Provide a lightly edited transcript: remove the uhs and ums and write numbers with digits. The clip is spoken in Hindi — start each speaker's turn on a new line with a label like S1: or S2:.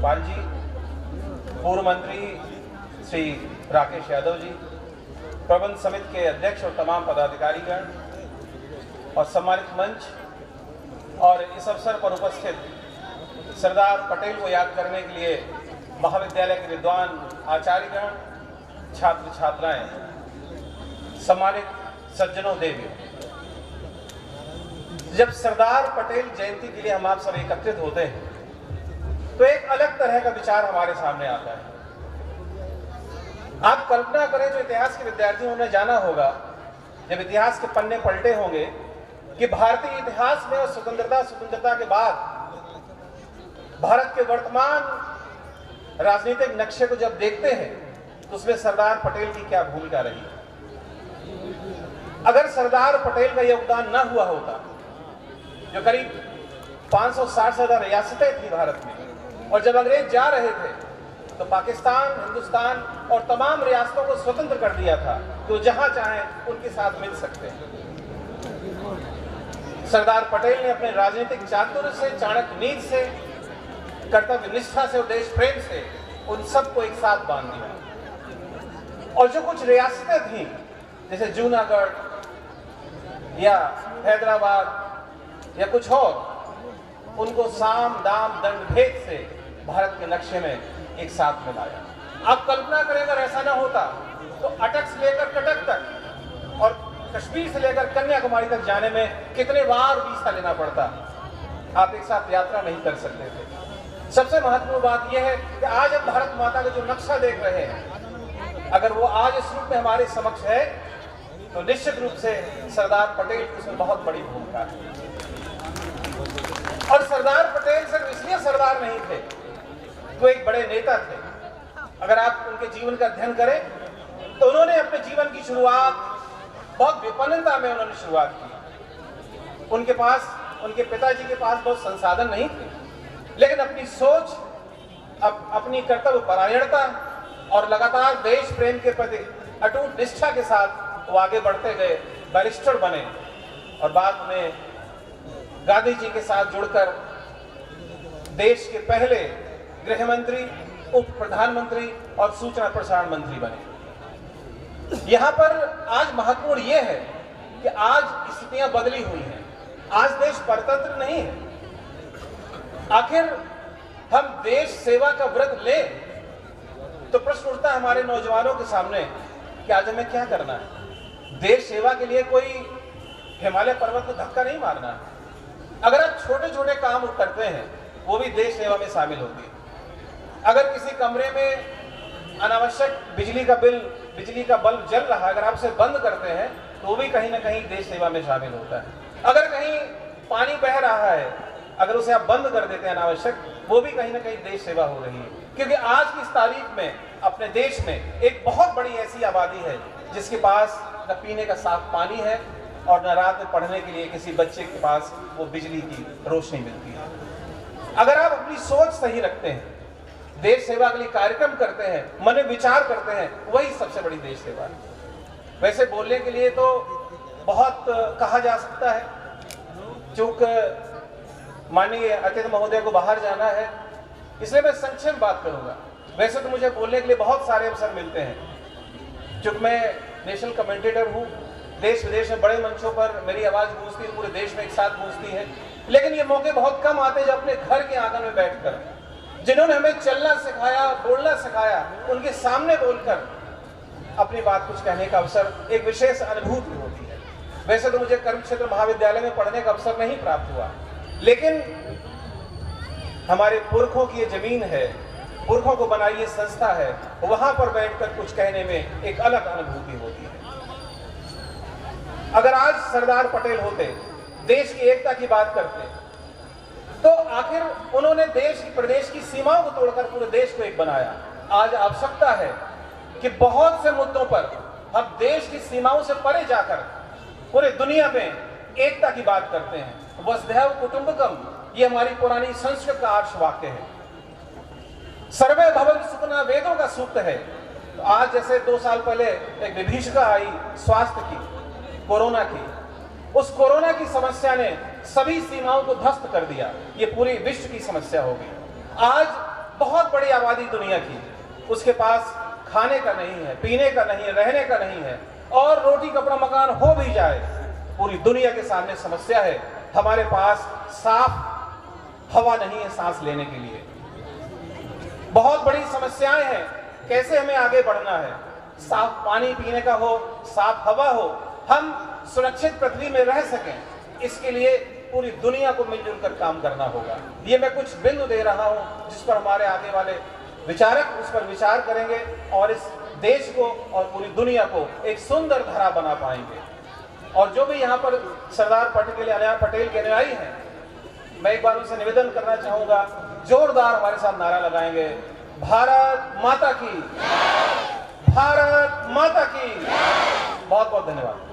S1: लोकपाल जी, पूर्व मंत्री श्री राकेश यादव जी, प्रबंध समिति के अध्यक्ष और तमाम पदाधिकारीगण और सम्मानित मंच और इस अवसर पर उपस्थित सरदार पटेल को याद करने के लिए महाविद्यालय के विद्वान आचार्यगण, छात्र छात्राएं, सम्मानित सज्जनों देवियों, जब सरदार पटेल जयंती के लिए हम आप सब एकत्रित होते हैं तो एक अलग तरह का विचार हमारे सामने आता है। आप कल्पना करें, जो इतिहास के विद्यार्थियों ने जाना होगा, जब इतिहास के पन्ने पलटे होंगे कि भारतीय इतिहास में और स्वतंत्रता के बाद भारत के वर्तमान राजनीतिक नक्शे को जब देखते हैं तो उसमें सरदार पटेल की क्या भूमिका रही। अगर सरदार पटेल का योगदान न हुआ होता, जो करीब 560 से ज्यादा रियासतें थी भारत में, और जब अंग्रेज जा रहे थे तो पाकिस्तान, हिंदुस्तान और तमाम रियासतों को स्वतंत्र कर दिया था तो जहां चाहें उनके साथ मिल सकते हैं। सरदार पटेल ने अपने राजनीतिक चातुर्य से, चाणक्य नीति से, कर्तव्य निष्ठा से और देश प्रेम से उन सबको एक साथ बांध दिया। और जो कुछ रियासतें थीं, जैसे जूनागढ़ या हैदराबाद या कुछ और, उनको साम दाम दंड भेद से भारत के नक्शे में एक साथ मिलाया। आप कल्पना करें, अगर ऐसा ना होता तो अटक से लेकर कटक तक और कश्मीर से लेकर कन्याकुमारी तक जाने में कितने बार वीसा लेना पड़ता, आप एक साथ यात्रा नहीं कर सकते थे। सबसे महत्वपूर्ण बात यह है कि आज हम भारत माता का जो नक्शा देख रहे हैं, अगर वो आज इस रूप में हमारे समक्ष है तो निश्चित रूप से सरदार पटेल की उसमें बहुत बड़ी भूमिका है। और सरदार पटेल सिर्फ इसलिए सरदार नहीं थे, वो एक बड़े नेता थे। अगर आप उनके जीवन का अध्ययन करें तो उन्होंने अपने जीवन की शुरुआत बहुत विपन्नता में उन्होंने शुरुआत की। उनके पास, उनके पिताजी के पास बहुत संसाधन नहीं थे, लेकिन अपनी सोच, अपनी कर्तव्य परायणता और लगातार देश प्रेम के प्रति अटूट निष्ठा के साथ वो आगे बढ़ते गए, बैरिस्टर बने और बाद में गांधी जी के साथ जुड़कर देश के पहले गृह मंत्री, उप प्रधानमंत्री और सूचना प्रसारण मंत्री बने। यहां पर आज महत्वपूर्ण यह है कि आज स्थितियां बदली हुई हैं। आज देश परतंत्र नहीं है। आखिर हम देश सेवा का व्रत लें तो प्रश्न उठता है हमारे नौजवानों के सामने कि आज हमें क्या करना है। देश सेवा के लिए कोई हिमालय पर्वत को धक्का नहीं मारना है। अगर आप छोटे छोटे काम करते हैं वो भी देश सेवा में शामिल होती है। अगर किसी कमरे में अनावश्यक बिजली का बल्ब जल रहा है, अगर आप उसे बंद करते हैं तो वो भी कहीं ना कहीं देश सेवा में शामिल होता है। अगर कहीं पानी बह रहा है, अगर उसे आप बंद कर देते हैं अनावश्यक, वो भी कहीं ना कहीं देश सेवा हो रही है। क्योंकि आज की इस तारीख में अपने देश में एक बहुत बड़ी ऐसी आबादी है जिसके पास न पीने का साफ पानी है और न रात में पढ़ने के लिए किसी बच्चे के पास वो बिजली की रोशनी मिलती है। अगर आप अपनी सोच सही रखते हैं, देश सेवा के लिए कार्यक्रम करते हैं, मन में विचार करते हैं, वही सबसे बड़ी देश सेवा है। वैसे बोलने के लिए तो बहुत कहा जा सकता है, चूंकि माननीय अतिथि महोदय को बाहर जाना है इसलिए मैं संक्षेप बात करूंगा। वैसे तो मुझे बोलने के लिए बहुत सारे अवसर मिलते हैं, चूंकि मैं नेशनल कमेंटेटर हूँ, देश विदेश में बड़े मंचों पर मेरी आवाज गूंजती है, पूरे देश में एक साथ गूंजती है। लेकिन ये मौके बहुत कम आते हैं जब अपने घर के आंगन में बैठकर जिन्होंने हमें चलना सिखाया, बोलना सिखाया, उनके सामने बोलकर अपनी बात कुछ कहने का अवसर एक विशेष अनुभूति होती है। वैसे तो मुझे कर्म क्षेत्र महाविद्यालय में पढ़ने का अवसर नहीं प्राप्त हुआ, लेकिन हमारे पुरखों की ये जमीन है, पुरखों को बनाई ये संस्था है, वहां पर बैठकर कुछ कहने में एक अलग अनुभूति होती है। अगर आज सरदार पटेल होते, देश की एकता की बात करते, तो आखिर उन्होंने देश की, प्रदेश की सीमाओं को तोड़कर पूरे देश को एक बनाया। आज आवश्यकता है कि बहुत से मुद्दों पर हम देश की सीमाओं से परे जाकर पूरे दुनिया में एकता की बात करते हैं। वसुधैव कुटुंबकम, ये हमारी पुरानी संस्कृत का आर्ष वाक्य है। सर्वे भवन्तु सुखिनः वेदों का सूक्त है। तो आज जैसे 2 साल पहले एक विभीषिका आई स्वास्थ्य की, कोरोना की, उस कोरोना की समस्या ने सभी सीमाओं को ध्वस्त कर दिया। ये पूरी विश्व की समस्या होगी। आज बहुत बड़ी आबादी दुनिया की, उसके पास खाने का नहीं है, पीने का नहीं है, रहने का नहीं है, और रोटी कपड़ा मकान हो भी जाए, पूरी दुनिया के सामने समस्या है। हमारे पास साफ हवा नहीं है सांस लेने के लिए। बहुत बड़ी समस्याएं हैं, कैसे हमें आगे बढ़ना है। साफ पानी पीने का हो, साफ हवा हो, हम सुरक्षित पृथ्वी में रह सकें, इसके लिए पूरी दुनिया को मिलजुल कर काम करना होगा। ये मैं कुछ बिंदु दे रहा हूं जिस पर हमारे आगे वाले विचारक उस पर विचार करेंगे और इस देश को और पूरी दुनिया को एक सुंदर धरा बना पाएंगे। और जो भी यहाँ पर सरदार पटेल के अनुयायी हैं, मैं एक बार उनसे निवेदन करना चाहूंगा, जोरदार हमारे साथ नारा लगाएंगे, भारत माता की, भारत माता की। बहुत बहुत धन्यवाद।